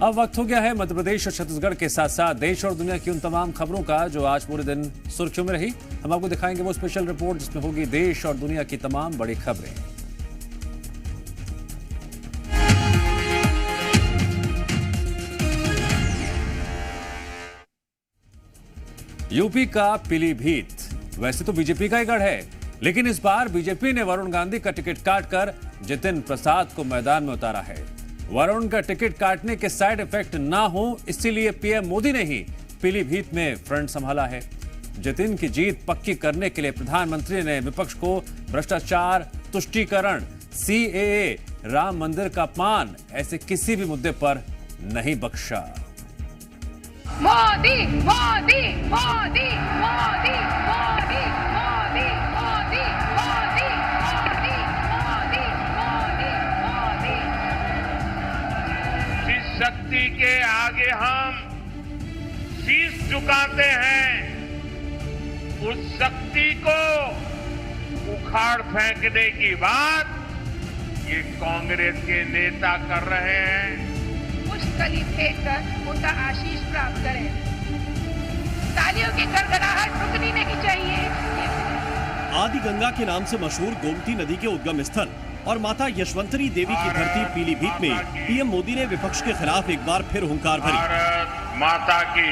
अब वक्त हो गया है मध्य प्रदेश और छत्तीसगढ़ के साथ साथ देश और दुनिया की उन तमाम खबरों का जो आज पूरे दिन सुर्खियों में रही। हम आपको दिखाएंगे वो स्पेशल रिपोर्ट जिसमें होगी देश और दुनिया की तमाम बड़ी खबरें। यूपी का पीलीभीत वैसे तो बीजेपी का ही गढ़ है, लेकिन इस बार बीजेपी ने वरुण गांधी का टिकट काटकर जितिन प्रसाद को मैदान में उतारा है। वरुण का टिकट काटने के साइड इफेक्ट ना हो इसीलिए पीएम मोदी ने ही पीलीभीत में फ्रंट संभाला है। जितिन की जीत पक्की करने के लिए प्रधानमंत्री ने विपक्ष को भ्रष्टाचार, तुष्टीकरण, सीएए, राम मंदिर का अपमान ऐसे किसी भी मुद्दे पर नहीं बख्शा। मोदी मोदी मोदी मोदी मोदी मोदी मोदी मोदी मोदी मोदी मोदी मोदी। जिस शक्ति के आगे हम शीश झुकाते हैं उस शक्ति को उखाड़ फेंकने की बात ये कांग्रेस के नेता कर रहे हैं। पुष्कली फेंक कर उनका आशीष प्राप्त करें। तालियों की गड़गड़ाहट रुकनी नहीं चाहिए। आदि गंगा के नाम से मशहूर गोमती नदी के उद्गम स्थल और माता यशवंतरी देवी की धरती पीलीभीत में पीएम मोदी ने विपक्ष के खिलाफ एक बार फिर हुंकार भरी। भारत माता की।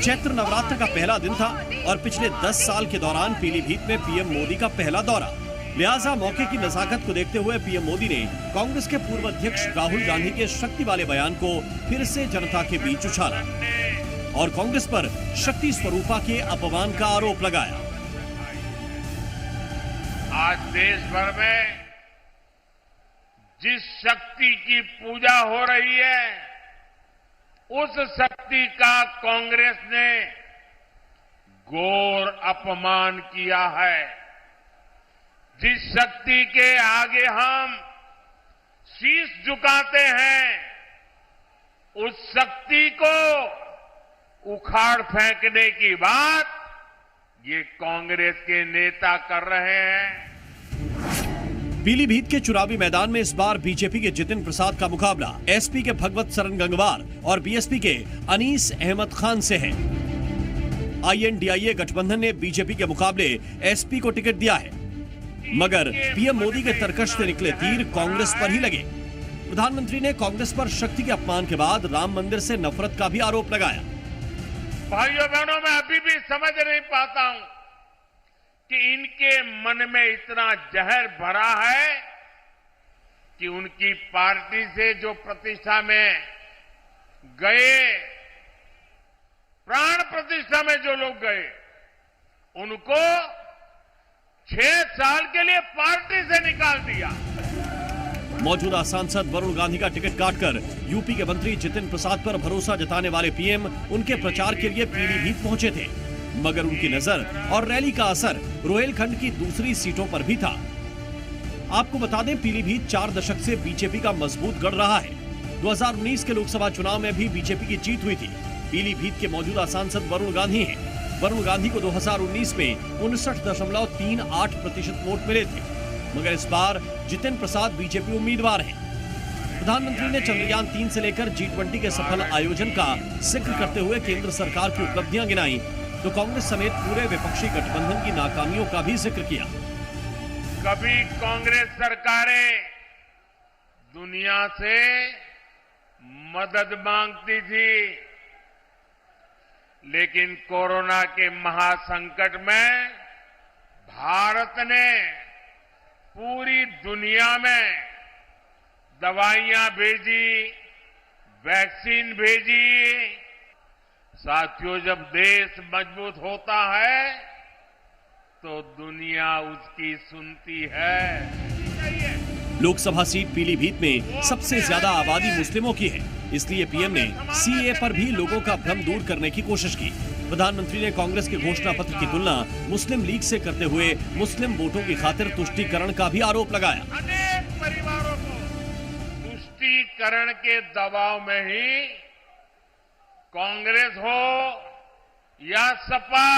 चैत्र नवरात्र का पहला दिन था और पिछले 10 साल के दौरान पीलीभीत में पीएम मोदी का पहला दौरा। लिहाजा मौके की नजाकत को देखते हुए पीएम मोदी ने कांग्रेस के पूर्व अध्यक्ष राहुल गांधी के शक्ति वाले बयान को फिर से जनता के बीच उछाला और कांग्रेस पर शक्ति स्वरूपा के अपमान का आरोप लगाया। आज देश भर में जिस शक्ति की पूजा हो रही है उस शक्ति का कांग्रेस ने घोर अपमान किया है। जिस शक्ति के आगे हम शीश झुकाते हैं उस शक्ति को उखाड़ फेंकने की बात ये कांग्रेस के नेता कर रहे हैं। पीलीभीत के चुनावी मैदान में इस बार बीजेपी के जितिन प्रसाद का मुकाबला एसपी के भगवत सरन गंगवार और बीएसपी के अनीस अहमद खान से है। आईएनडीआईए गठबंधन ने बीजेपी के मुकाबले एसपी को टिकट दिया है, मगर पीएम मोदी के तर्कश से निकले तीर कांग्रेस पर ही लगे। प्रधानमंत्री ने कांग्रेस पर शक्ति के अपमान के बाद राम मंदिर से नफरत का भी आरोप लगाया। भाइयों बहनों, मैं अभी भी समझ नहीं पाता हूं कि इनके मन में इतना जहर भरा है कि उनकी पार्टी से जो प्रतिष्ठा में गए, प्राण प्रतिष्ठा में जो लोग गए, उनको 6 साल के लिए पार्टी से निकाल दिया। मौजूदा सांसद वरुण गांधी का टिकट काटकर यूपी के मंत्री जितिन प्रसाद पर भरोसा जताने वाले पीएम उनके प्रचार के लिए पीलीभीत पहुंचे थे, मगर उनकी नजर और रैली का असर रोहेलखंड की दूसरी सीटों पर भी था। आपको बता दें, पीलीभीत 4 दशक से बीजेपी का मजबूत गढ़ रहा है। 2019 के लोकसभा चुनाव में भी बीजेपी की जीत हुई थी। पीलीभीत के मौजूदा सांसद वरुण गांधी हैं। वरुण गांधी को 2019 में 59.38% वोट मिले थे, मगर इस बार जितिन प्रसाद बीजेपी उम्मीदवार हैं। प्रधानमंत्री ने चंद्रयान 3 से लेकर G20 के सफल आयोजन का जिक्र करते हुए केंद्र सरकार की उपलब्धियां गिनाई, तो कांग्रेस समेत पूरे विपक्षी गठबंधन की नाकामियों का भी जिक्र किया। कभी कांग्रेस सरकारें दुनिया से मदद मांगती थी, लेकिन कोरोना के महासंकट में भारत ने पूरी दुनिया में दवाइयां भेजी, वैक्सीन भेजी। साथियों, जब देश मजबूत होता है तो दुनिया उसकी सुनती है। लोकसभा सीट पीलीभीत में सबसे ज्यादा आबादी मुस्लिमों की है, इसलिए पीएम ने सीए पर भी लोगों का भ्रम दूर करने की कोशिश की। प्रधानमंत्री ने कांग्रेस के घोषणा पत्र की तुलना मुस्लिम लीग से करते हुए मुस्लिम वोटों की खातिर तुष्टीकरण का भी आरोप लगाया। अनेक परिवारों को तुष्टीकरण के दबाव में ही कांग्रेस हो या सपा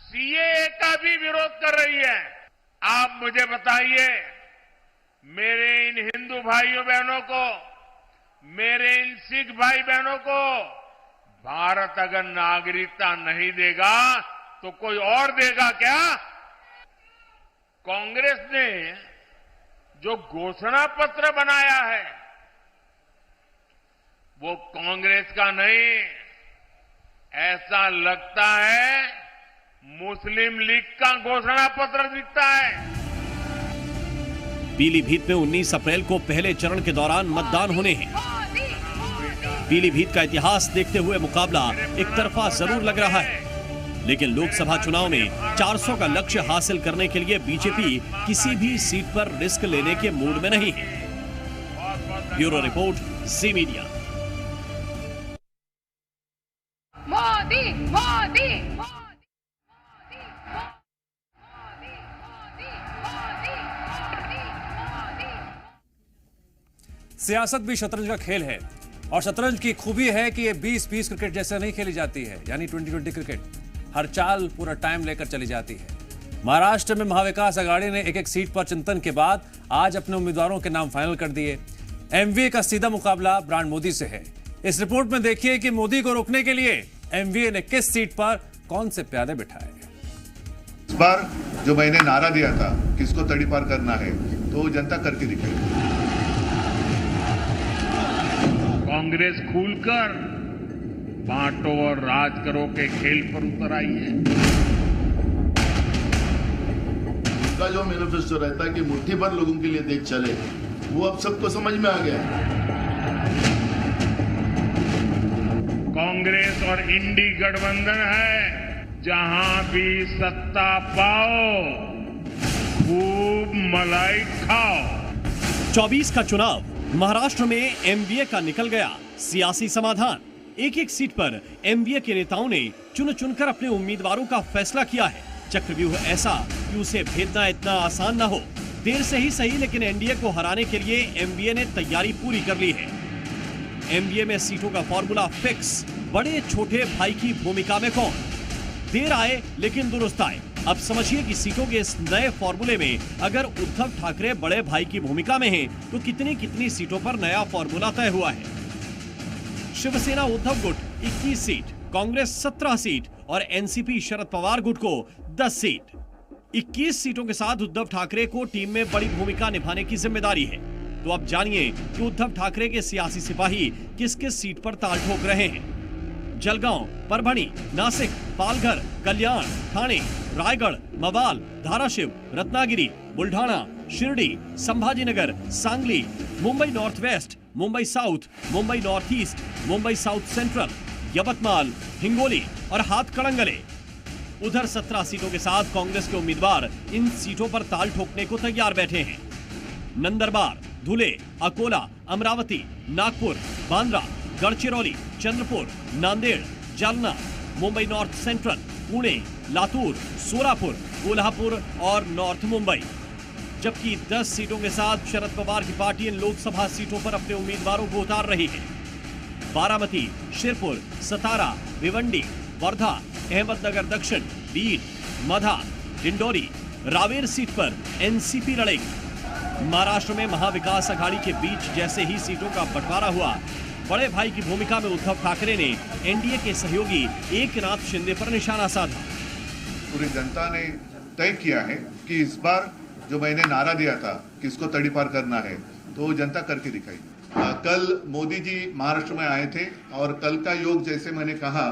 सीए का भी विरोध कर रही है। आप मुझे बताइए, मेरे इन हिंदू भाइयों बहनों को, मेरे इन सिख भाई बहनों को भारत अगर नागरिकता नहीं देगा तो कोई और देगा क्या? कांग्रेस ने जो घोषणा पत्र बनाया है वो कांग्रेस का नहीं, ऐसा लगता है मुस्लिम लीग का घोषणा पत्र दिखता है। पीलीभीत में 19 अप्रैल को पहले चरण के दौरान मतदान होने हैं। पीलीभीत का इतिहास देखते हुए मुकाबला एक तरफा जरूर लग रहा है, लेकिन लोकसभा चुनाव में 400 का लक्ष्य हासिल करने के लिए बीजेपी किसी भी सीट पर रिस्क लेने के मूड में नहीं है। ब्यूरो रिपोर्ट, जी मीडिया। मोदी मोदी सियासत भी शतरंज का खेल है और शतरंज की खूबी है कि ये 20-20 क्रिकेट जैसे नहीं खेली जाती है, यानी 20-20 क्रिकेट। हर चाल पूरा टाइम लेकर चली जाती है। महाराष्ट्र में महाविकास आघाड़ी ने एक-एक सीट पर चिंतन के बाद आज अपने उम्मीदवारों के नाम फाइनल कर दिए। एमवीए का सीधा मुकाबला ब्रांड मोदी से है। इस रिपोर्ट में देखिए कि मोदी को रोकने के लिए एमवीए ने किस सीट पर कौन से प्यादे बिठाए। इस बार जो मैंने नारा दिया था किसको तड़ी पार करना है, तो जनता करके दिखाई। कांग्रेस खुलकर बांटो और राज करो के खेल पर उतर आई है। उनका जो मैनिफेस्टो रहता है कि मुट्ठी भर लोगों के लिए देश चले, वो अब सबको समझ में आ गया। कांग्रेस और इंडी गठबंधन है, जहां भी सत्ता पाओ खूब मलाई खाओ। 24 का चुनाव महाराष्ट्र में एमवीए का निकल गया सियासी समाधान। एक एक सीट पर एमवीए के नेताओं ने चुन चुनकर अपने उम्मीदवारों का फैसला किया है। चक्रव्यूह ऐसा कि उसे भेदना इतना आसान ना हो। देर से ही सही, लेकिन एनडीए को हराने के लिए एमवीए ने तैयारी पूरी कर ली है। एमवीए में सीटों का फॉर्मूला फिक्स। बड़े छोटे भाई की भूमिका में कौन? देर आए लेकिन दुरुस्त आए। अब समझिए कि सीटों के इस नए फॉर्मूले में अगर उद्धव ठाकरे बड़े भाई की भूमिका में हैं, तो कितनी कितनी सीटों पर नया फॉर्मूला तय हुआ है। शिवसेना उद्धव गुट 21 सीट, कांग्रेस 17 सीट और एनसीपी शरद पवार गुट को 10 सीट। 21 सीटों के साथ उद्धव ठाकरे को टीम में बड़ी भूमिका निभाने की जिम्मेदारी है। तो अब जानिए कि उद्धव ठाकरे के सियासी सिपाही किस किस सीट पर ताल ठोक रहे हैं। Jalgaon, Parbhani, Nashik, Palghar, Kalyan, Thane, Raigad, Maval, Dharashiv, Ratnagiri, Buldhana, Shirdi, Sambhajinagar, Sangli, Mumbai north west, Mumbai south, Mumbai north east, Mumbai south central, Yavatmal, Hingoli और हाथकड़ंगले। उधर 17 सीटों के साथ कांग्रेस के उम्मीदवार इन सीटों पर ताल ठोकने को तैयार बैठे हैं। नंदरबार, धुले, अकोला, अमरावती, नागपुर, बांद्रा, गढ़चिरौली, चंद्रपुर, नांदेड़, जालना, मुंबई नॉर्थ सेंट्रल, पुणे, लातूर, सोलापुर, कोल्हापुर और नॉर्थ मुंबई। जबकि 10 सीटों के साथ शरद पवार की पार्टी इन लोकसभा सीटों पर अपने उम्मीदवारों को उतार रही है। बारामती, शिरपुर, सतारा, भिवंडी, वर्धा, अहमदनगर दक्षिण, बीड, मधा, डिंडोरी, रावेर सीट पर एनसीपी लड़ेगी। महाराष्ट्र में महाविकास आघाड़ी के बीच जैसे ही सीटों का बंटवारा हुआ, बड़े भाई की भूमिका में उद्धव ठाकरे ने एनडीए के सहयोगी एकनाथ शिंदे पर निशाना साधा। पूरी जनता ने तय किया है कि इस बार जो मैंने नारा दिया था किसको तड़ी पार करना है, तो जनता करके दिखाई। कल मोदी जी महाराष्ट्र में आए थे और कल का योग, जैसे मैंने कहा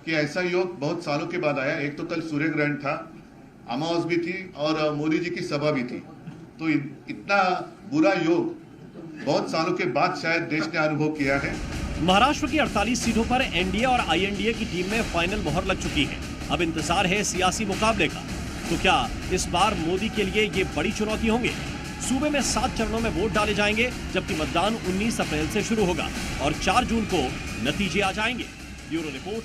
कि ऐसा योग बहुत सालों के बाद आया। एक तो कल सूर्य ग्रहण था, अमावस भी थी और मोदी जी की सभा भी थी। तो इतना बुरा योग बहुत सालों के बाद शायद देश ने अनुभव किया है। महाराष्ट्र की 48 सीटों पर एनडीए और आईएनडीए की टीम में फाइनल मोहर लग चुकी है। अब इंतजार है सियासी मुकाबले का। तो क्या इस बार मोदी के लिए ये बड़ी चुनौती होंगे? सूबे में 7 चरणों में वोट डाले जाएंगे, जबकि मतदान 19 अप्रैल से शुरू होगा और 4 जून को नतीजे आ जाएंगे। Bureau report.